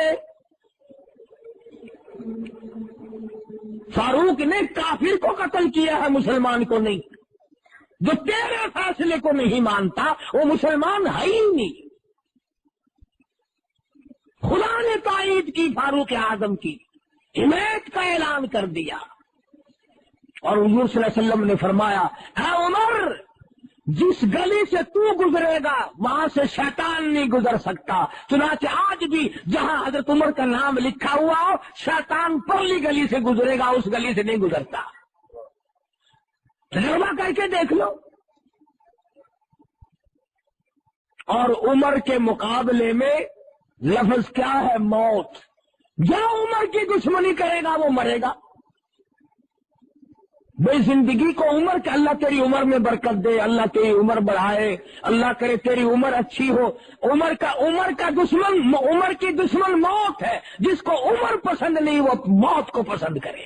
فاروق نے کافر کو قتل کیا ہے، مسلمان کو نہیں۔ جو تیرے فیصلے کو نہیں مانتا وہ مسلمان ہے ہی نہیں۔ خدا نے تائید کی فاروق اعظم کی، حمایت کا اعلان کر دیا، اور حضور صلی اللہ علیہ وسلم نے فرمایا اے عمر، جس گلی سے تو گزرے گا وہاں سے شیطان نہیں گزر سکتا۔ چنانچہ آج بھی جہاں حضرت عمر کا نام لکھا ہوا ہو، شیطان پرلی گلی سے گزرے گا، اس گلی سے نہیں گزرتا۔ تجربہ کر کے دیکھ لو۔ اور عمر کے مقابلے میں لفظ کیا ہے؟ موت۔ جو عمر کی دشمنی کرے گا وہ مرے گا۔ بے زندگی کو عمر کہ اللہ تیری عمر میں برکت دے، اللہ تیری عمر بڑھائے، اللہ کرے تیری عمر اچھی ہو۔ عمر کی دشمن موت ہے۔ جس کو عمر پسند نہیں وہ موت کو پسند کرے۔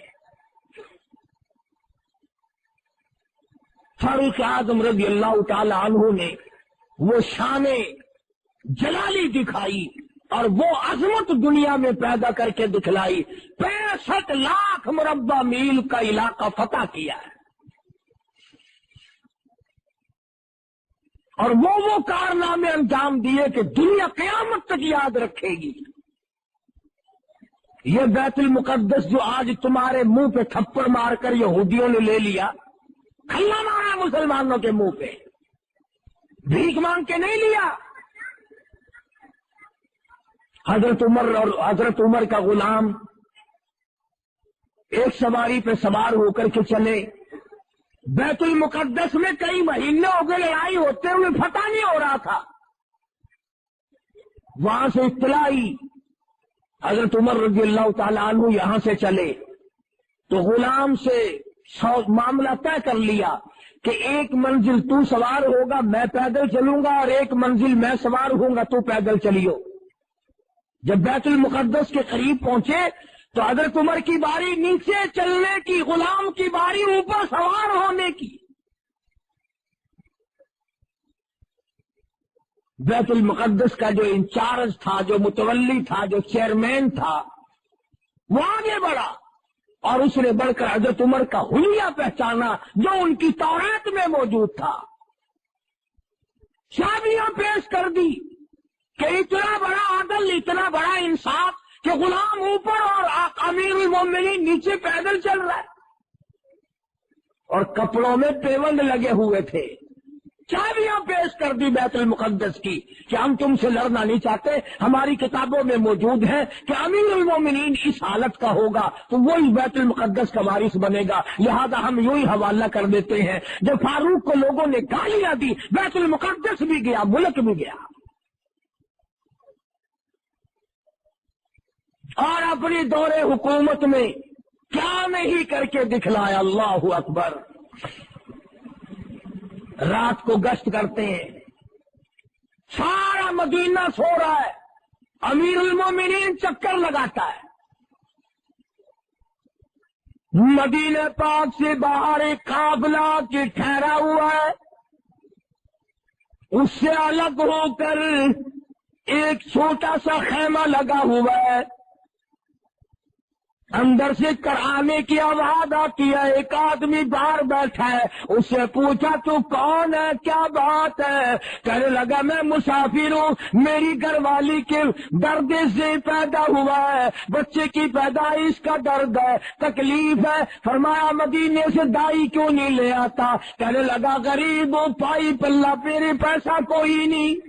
فاروق اعظم رضی اللہ تعالی عنہ نے وہ شان جلالی دکھائی اور وہ عظمت دنیا میں پیدا کر کے دکھلائی۔ 65 لاکھ مربع میل کا علاقہ فتح کیا ہے، اور وہ کارنامے انجام دیے کہ دنیا قیامت تک یاد رکھے گی۔ یہ بیت المقدس جو آج تمہارے منہ پہ تھپڑ مار کر یہودیوں نے لے لیا، کھلا مارا مسلمانوں کے منہ پہ، بھیک مانگ کے نہیں لیا۔ حضرت عمر کا غلام ایک سواری پہ سوار ہو کر کے چلے، بیت المقدس میں کئی مہینے ہو گئے لڑائی ہوتے ہوئے فتح نہیں ہو رہا تھا۔ وہاں سے اطلاع آئی، حضرت عمر رضی اللہ تعالیٰ عنہ یہاں سے چلے تو غلام سے معاملہ طے کر لیا کہ ایک منزل تو سوار ہوگا میں پیدل چلوں گا، اور ایک منزل میں سوار ہوں گا تو پیدل چلیو۔ جب بیت المقدس کے قریب پہنچے تو حضرت عمر کی باری نیچے چلنے کی، غلام کی باری اوپر سوار ہونے کی۔ بیت المقدس کا جو انچارج تھا، جو متولی تھا، جو چیئرمین تھا، وہ آگے بڑھا اور اس نے بڑھ کر حضرت عمر کا حلیہ پہچانا جو ان کی تورات میں موجود تھا۔ چابیاں پیش کر دی کہ اتنا بڑا عدل، اتنا بڑا انصاف کہ غلام اوپر اور امیر المومنین نیچے پیدل چل رہا ہے، اور کپڑوں میں پیوند لگے ہوئے تھے۔ چابیاں پیش کر دی بیت المقدس کی کہ ہم تم سے لڑنا نہیں چاہتے، ہماری کتابوں میں موجود ہے کہ امیر المومنین اس حالت کا ہوگا تو وہی بیت المقدس کا وارث بنے گا، لہذا ہم یوں ہی حوالہ کر دیتے ہیں۔ جب فاروق کو لوگوں نے گالیاں دی، بیت المقدس بھی گیا، ملک بھی گیا، اور اپنی دور حکومت میں کیا نہیں کر کے دکھلایا۔ اللہ اکبر۔ رات کو گشت کرتے ہیں، سارا مدینہ سو رہا ہے، امیر المومنین چکر لگاتا ہے۔ مدینہ پاک سے باہر ایک قافلہ کی ٹھہرا ہوا ہے، اس سے الگ ہو کر ایک چھوٹا سا خیمہ لگا ہوا ہے، اندر سے کرانے کی آواز آتی ہے، ایک آدمی باہر بیٹھا ہے، اس سے پوچھا تو کون ہے، کیا بات ہے؟ کہنے لگا میں مسافر ہوں، میری گھر والی کے درد سے پیدا ہوا ہے، بچے کی پیدائش کا درد ہے، تکلیف ہے۔ فرمایا مدینے سے دائی کیوں نہیں لے آتا؟ کہنے لگا غریب ہوں، پائی پلہ میرے پیسہ کوئی نہیں۔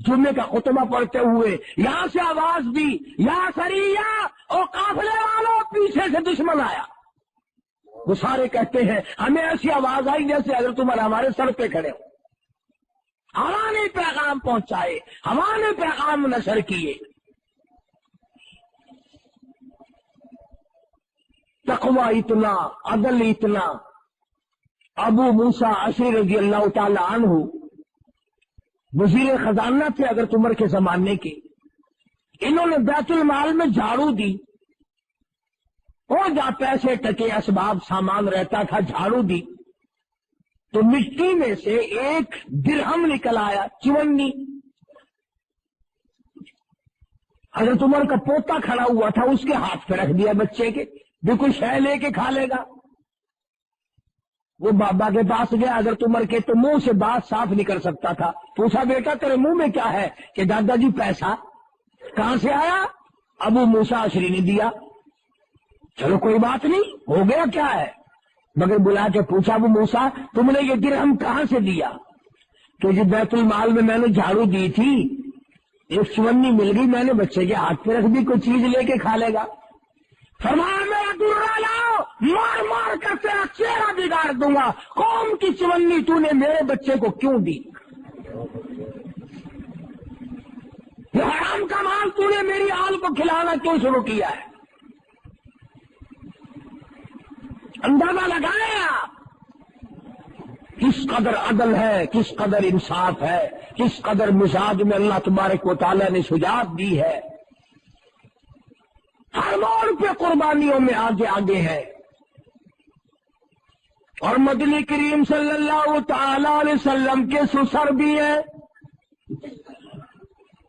جمعے کا خطبہ پڑھتے ہوئے یہاں سے آواز دی، یا سریا او قافلے والوں، پیچھے سے دشمن آیا۔ وہ سارے کہتے ہیں ہمیں ایسی آواز آئی جیسے حضرت عمر ہمارے سر پہ کھڑے ہو۔ ہوا نے پیغام پہنچائے، ہوا نے پیغام نشر کیے۔ تقوی اتنا، عدل اتنا۔ ابو موسیٰ اشعری رضی اللہ تعالی عنہ وزیر خزانہ تھے حضرت عمر کے زمانے کے، انہوں نے بیت المال میں جھاڑو دی، اور جہاں پیسے ٹکے اسباب سامان رہتا تھا جھاڑو دی تو مٹی میں سے ایک درہم نکل آیا، چونی۔ حضرت عمر کا پوتا کھڑا ہوا تھا، اس کے ہاتھ پہ رکھ دیا بچے کے، بھی کوئی شے لے کے کھا لے گا۔ وہ بابا کے پاس گیا حضرت عمر کے، تو منہ سے بات صاف نہیں کر سکتا تھا، پوچھا بیٹا تیرے منہ میں کیا ہے؟ کہ دادا جی پیسہ۔ کہاں سے آیا؟ ابو موسیٰ اشعری نے دیا۔ چلو کوئی بات نہیں، ہو گیا کیا ہے، مگر بلا کے پوچھا ابو موسیٰ تم نے یہ درہم کہاں سے دیا؟ کہ جی بیت المال میں نے جھاڑو دی تھی، ایک چونی مل گئی، میں نے بچے کے ہاتھ پہ رکھ دی، کوئی چیز لے کے کھا لے گا۔ فرمایا میرا درہ لاؤ، مار مار کر تیرا چہرہ بگاڑ دوں گا، قوم کی چونی تو نے میرے بچے کو کیوں دی؟ یہ حرام کا مال تو نے میری آل کو کھلانا کیوں شروع کیا ہے؟ اندازہ لگایا کس قدر عدل ہے، کس قدر انصاف ہے، کس قدر مزاج میں اللہ تبارک و تعالیٰ نے شجاعت دی ہے۔ ہر موڑ پہ قربانیوں میں آگے آگے ہے۔ اور مدنی کریم صلی اللہ تعالی علیہ وسلم کے سسر بھی ہے۔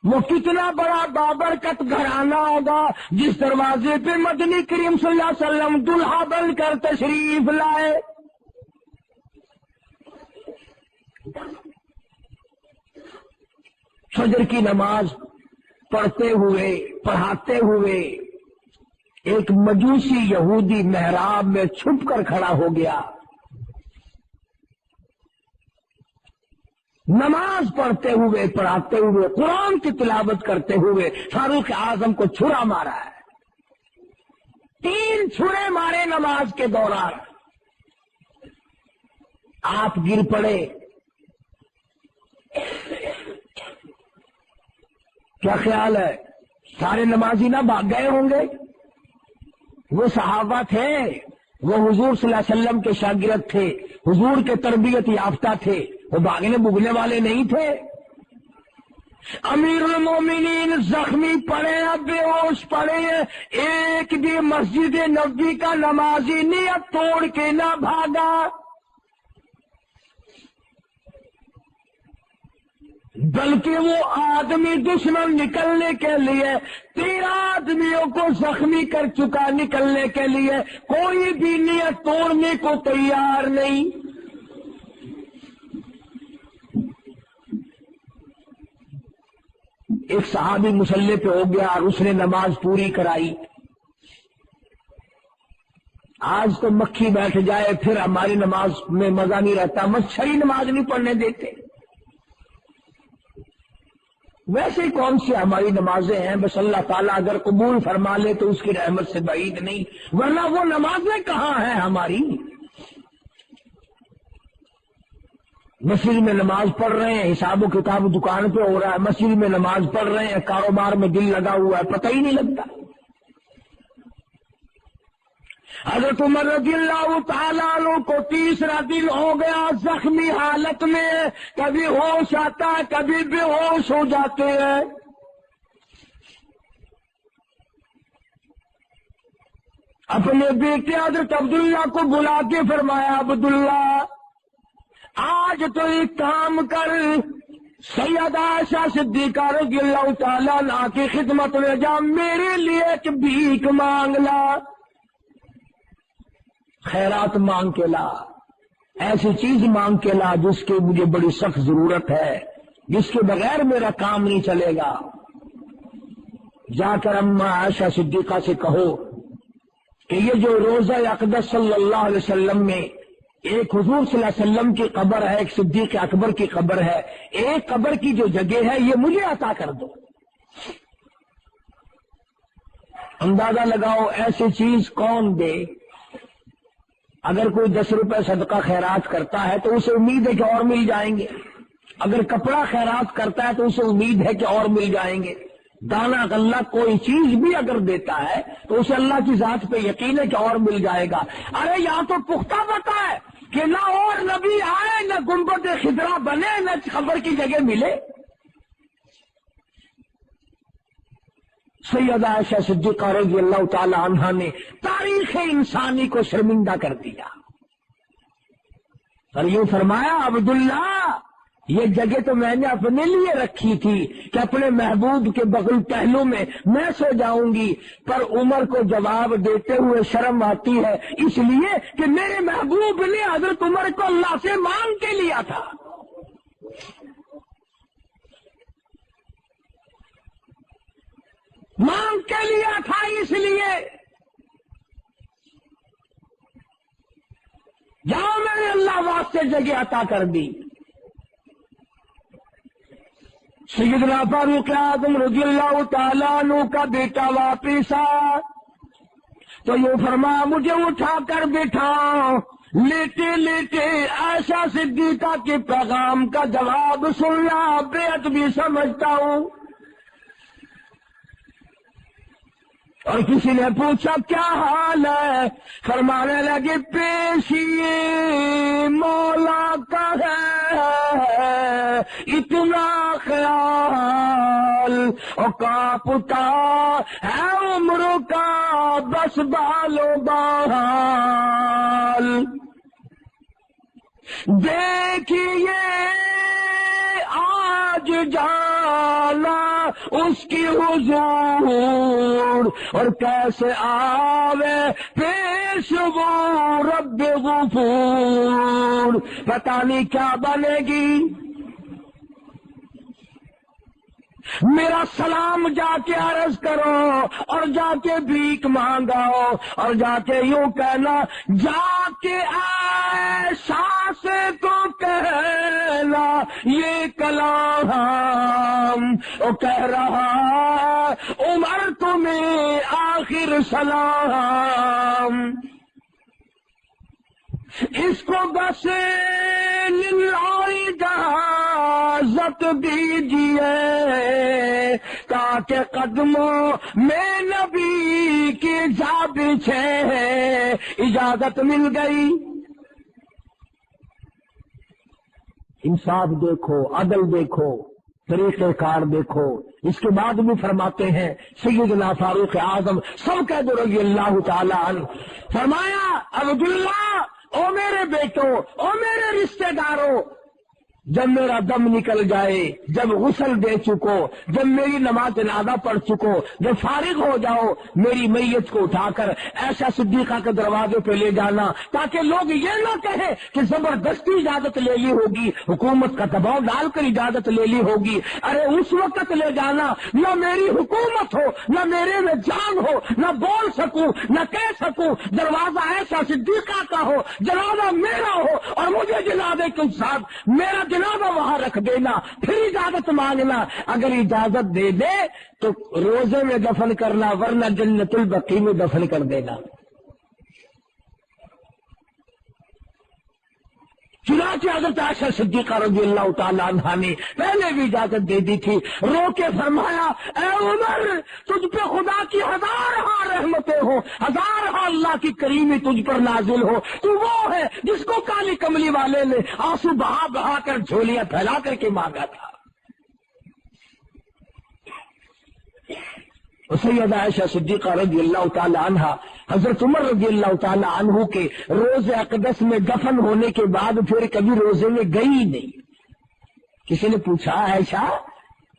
وہ کتنا بڑا بابرکت گھرانہ ہوگا جس دروازے پہ مدنی کریم صلی اللہ علیہ وسلم دلہا بن کر تشریف لائے۔ فجر کی نماز پڑھتے ہوئے پڑھاتے ہوئے ایک مجوسی یہودی محراب میں چھپ کر کھڑا ہو گیا، نماز پڑھتے ہوئے پڑھاتے ہوئے قرآن کی تلاوت کرتے ہوئے فاروق اعظم کو چھرا مارا ہے۔ 3 چھرے مارے نماز کے دوران، آپ گر پڑے۔ کیا خیال ہے سارے نمازی نہ بھاگ گئے ہوں گے؟ وہ صحابہ تھے، وہ حضور صلی اللہ علیہ وسلم کے شاگرد تھے، حضور کے تربیت یافتہ تھے، وہ بھاگنے بھگنے والے نہیں تھے۔ امیر المومنین زخمی پڑے ہیں، بے ہوش پڑے ہیں، ایک بھی مسجد نبوی کا نمازی نیت توڑ کے نہ بھاگا، بلکہ وہ آدمی دشمن نکلنے کے لیے 13 آدمیوں کو زخمی کر چکا، نکلنے کے لیے کوئی بھی نیت توڑنے کو تیار نہیں۔ ایک صحابی مسلح پہ ہو گیا اور اس نے نماز پوری کرائی۔ آج تو مکھی بیٹھ جائے پھر ہماری نماز میں مزہ نہیں رہتا، مچھری نماز نہیں پڑھنے دیتے۔ ویسے کون سی ہماری نمازیں ہیں، بس اللہ تعالیٰ اگر قبول فرما لے تو اس کی رحمت سے بعید نہیں، ورنہ وہ نمازیں کہاں ہیں ہماری؟ مسجد میں نماز پڑھ رہے ہیں، حساب و کتاب دکان پہ ہو رہا ہے، مسجد میں نماز پڑھ رہے ہیں، کاروبار میں دل لگا ہوا ہے، پتہ ہی نہیں لگتا۔ حضرت عمر رضی اللہ تعالیٰ عنہ کو 3 دن ہو گیا زخمی حالت میں، کبھی ہوش آتا ہے کبھی بے ہوش ہو جاتے ہیں۔ اپنے بیٹے حضرت عبداللہ کو بلا کے فرمایا، عبداللہ آج تو ایک کام کر، سیدہ عائشہ صدیقہ رضی اللہ تعالیٰ عنہ کی خدمت میں جا، میرے لیے ایک بھیک مانگ لا، خیرات مانگ کے لا، ایسی چیز مانگ کے لا جس کی مجھے بڑی سخت ضرورت ہے، جس کے بغیر میرا کام نہیں چلے گا۔ جا کر اما عائشہ صدیقہ سے کہو کہ یہ جو روزہ اقدس صلی اللہ علیہ وسلم میں ایک حضور صلی اللہ علیہ وسلم کی قبر ہے، ایک صدیق اکبر کی قبر ہے، ایک قبر کی جو جگہ ہے یہ مجھے عطا کر دو۔ اندازہ لگاؤ ایسی چیز کون دے؟ اگر کوئی 10 روپے صدقہ خیرات کرتا ہے تو اسے امید ہے کہ اور مل جائیں گے، اگر کپڑا خیرات کرتا ہے تو اسے امید ہے کہ اور مل جائیں گے، دانا غلہ کوئی چیز بھی اگر دیتا ہے تو اسے اللہ کی ذات پہ یقین ہے کہ اور مل جائے گا۔ ارے یہاں تو پختہ پتہ ہے کہ نہ اور نبی آئے، نہ گنبد خضرا بنے، نہ خبر کی جگہ ملے۔ سیدہ عائشہ صدیقہ رضی اللہ تعالی عنہا نے تاریخ انسانی کو شرمندہ کر دیا اور یوں فرمایا، عبداللہ یہ جگہ تو میں نے اپنے لیے رکھی تھی کہ اپنے محبوب کے بغل پہلو میں میں سو جاؤں گی، پر عمر کو جواب دیتے ہوئے شرم آتی ہے اس لیے کہ میرے محبوب نے حضرت عمر کو اللہ سے مانگ کے لیا تھا۔ مانگ کے لیا تھا، اس لیے جہاں میں نے اللہ واسطے جگہ عطا کر دی۔ سیدنا فاروق اعظم رضی اللہ تعالیٰ عنہ کا بیٹا واپس آ تو یوں فرمایا، مجھے اٹھا کر بٹھاؤ، لیٹے لیٹے عائشہ صدیقہ کے پیغام کا جواب سننا بیعت بھی سمجھتا ہوں۔ اور کسی نے پوچھا کیا حال ہے؟ فرمانے لگے پیشی مولا کا ہے اتنا خیال، اور کانپتا ہے عمر کا بس بال و بال، دیکھیے آج جانا اس کی حضور، اور کیسے آوے پیش وہ رب غفور، پتہ نہیں کیا بنے گی۔ میرا سلام جا کے عرض کرو، اور جا کے بھیک مانگاؤ، اور جا کے یوں کہنا، جا کے عائشہ سے تو کہنا یہ کلام، وہ کہہ رہا عمر تمہیں آخر سلام، اس کو بس اجازت دیجیے تاکہ قدموں میں نبی کی جا بچھے۔ اجازت مل گئی۔ انصاف دیکھو، عدل دیکھو، طریقہ کار دیکھو۔ اس کے بعد بھی فرماتے ہیں سیدنا فاروق اعظم سب رضی اللہ تعالی عنہ، فرمایا عبداللہ، او میرے بیٹوں، او میرے رشتہ داروں، جب میرا دم نکل جائے، جب غسل دے چکو، جب میری نماز جنازہ پڑھ چکو، جب فارغ ہو جاؤ، میری میت کو اٹھا کر عائشہ صدیقہ کے دروازے پہ لے جانا، تاکہ لوگ یہ نہ کہیں کہ زبردستی اجازت لے لی ہوگی، حکومت کا دباؤ ڈال کر اجازت لے لی ہوگی۔ ارے اس وقت لے جانا نہ میری حکومت ہو، نہ میرے میں جان ہو، نہ بول سکوں، نہ کہہ سکوں، دروازہ عائشہ صدیقہ کا ہو، جنازہ میرا ہو، اور مجھے جنازے کے ساتھ میرا جنازہ وہاں رکھ دینا، پھر اجازت مانگنا۔ اگر اجازت دے دے تو روزے میں دفن کرنا، ورنہ جنت البقیع میں دفن کر دینا۔ چنانچہ حضرت عائشہ صدیقہ رضی اللہ تعالیٰ عنہا نے پہلے بھی اجازت دے دی تھی، رو کے فرمایا، اے عمر، تجھ پہ خدا کی ہزارہا رحمتیں ہوں، ہزارہا اللہ کی کریمی تجھ پر نازل ہو۔ تو وہ ہے جس کو کالی کملی والے نے آنسو بہا بہا کر جھولیاں پھیلا کر کے مانگا تھا۔ سیدہ عائشہ صدیقہ رضی اللہ تعالی عنہا حضرت عمر رضی اللہ تعالی عنہ کے روزے اقدس میں دفن ہونے کے بعد پھر کبھی روزے میں گئی نہیں۔ کسی نے پوچھا، عائشہ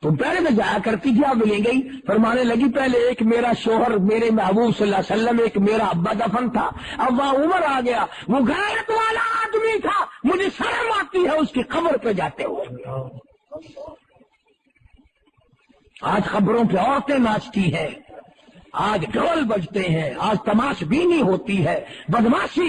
تم پہلے تو جایا کرتی تھی، اب نہیں گئی؟ فرمانے لگی، پہلے ایک میرا شوہر میرے محبوب صلی اللہ علیہ وسلم، ایک میرا ابا دفن تھا، اب وہاں عمر آ گیا، وہ غیرت والا آدمی تھا، مجھے شرم آتی ہے اس کی قبر پہ جاتے ہوئے۔ آج خبروں پہ عورتیں ناچتی ہیں، آج ڈھول بجتے ہیں، آج تماش بینی ہوتی ہے، بدماشی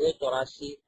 84,